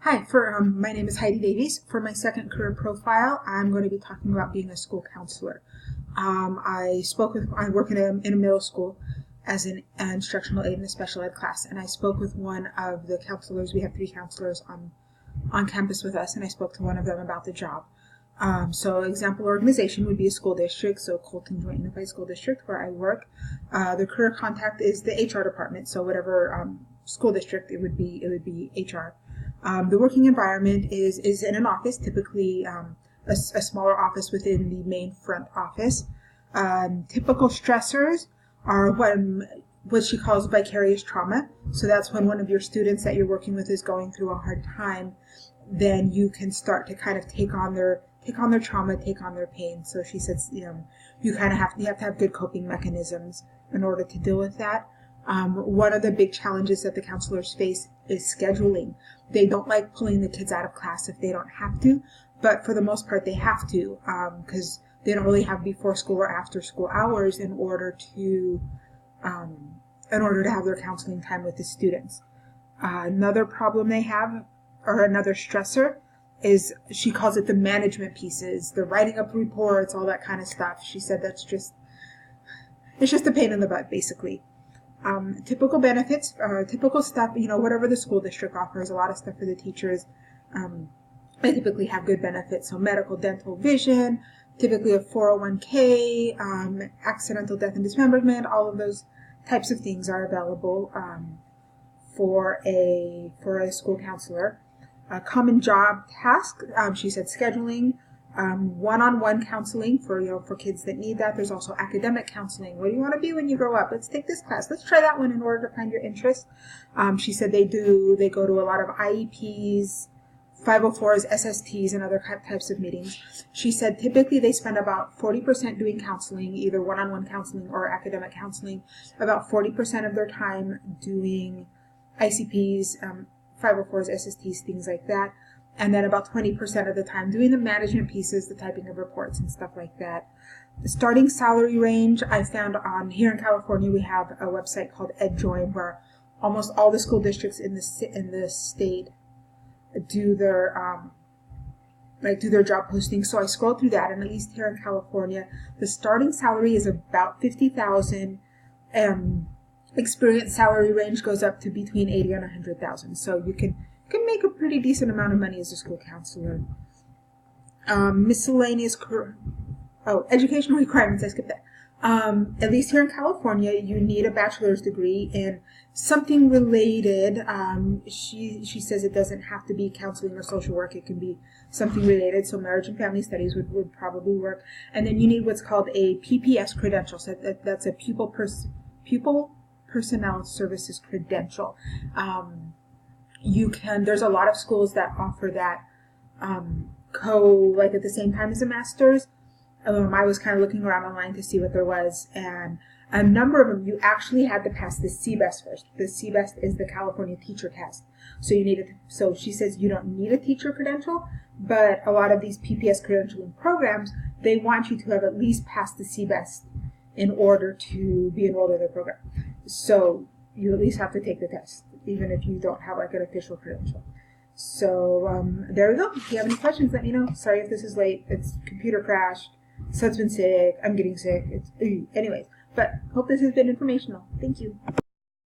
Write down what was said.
Hi, my name is Heidi Davies. For my second career profile, I'm going to be talking about being a school counselor. I work in a middle school as an instructional aide in a special ed class, and I spoke with one of the counselors. We have 3 counselors on campus with us, and I spoke to one of them about the job. So example organization would be a school district, so Colton Joint Unified School District, where I work. The career contact is the HR department, so whatever school district it would be HR. The working environment is in an office, typically a smaller office within the main front office. Typical stressors are what she calls vicarious trauma. So that's when one of your students that you're working with is going through a hard time, then you can start to kind of take on their trauma, take on their pain. So she says, you have to have good coping mechanisms in order to deal with that. One of the big challenges that the counselors face is scheduling. They don't like pulling the kids out of class if they don't have to, but for the most part they have to, because they don't really have before school or after school hours in order to have their counseling time with the students. Another problem they have, or another stressor, is she calls it the management pieces, the writing up reports, all that kind of stuff. She said it's just a pain in the butt, basically. Typical benefits, typical stuff, whatever the school district offers, a lot of stuff for the teachers. They typically have good benefits, so medical, dental, vision, typically a 401k, accidental death and dismemberment, all of those types of things are available for a school counselor. A common job task, she said scheduling, one-on-one counseling for kids that need that. There's also academic counseling. What do you want to be when you grow up? Let's take this class. Let's try that one in order to find your interest. She said they go to a lot of IEPs, 504s, SSTs, and other types of meetings. She said typically they spend about 40% doing counseling, either one-on-one counseling or academic counseling, about 40% of their time doing ICPs, 504s, SSTs, things like that. And then about 20% of the time doing the management pieces, the typing of reports and stuff like that. The starting salary range I found here in California, we have a website called EdJoin where almost all the school districts in the state do their job postings. So I scrolled through that, and at least here in California, the starting salary is about $50,000. Experience salary range goes up to between $80,000 and $100,000. So you can make a pretty decent amount of money as a school counselor. Miscellaneous educational requirements, I skipped that. At least here in California, you need a bachelor's degree in something related. She says it doesn't have to be counseling or social work. It can be something related. So marriage and family studies would probably work. And then you need what's called a PPS credential. So that's a pupil personnel services credential. There's a lot of schools that offer that at the same time as a master's. I was kind of looking around online to see what there was, and a number of them you actually had to pass the CBEST first. The CBEST is the California teacher test. So she says you don't need a teacher credential, but a lot of these PPS credentialing programs, they want you to have at least passed the CBEST in order to be enrolled in their program. So you at least have to take the test, even if you don't have an official credential. So there we go. If you have any questions, let me know. Sorry if this is late. It's computer crashed. Son's been sick. I'm getting sick. Anyways, but hope this has been informational. Thank you.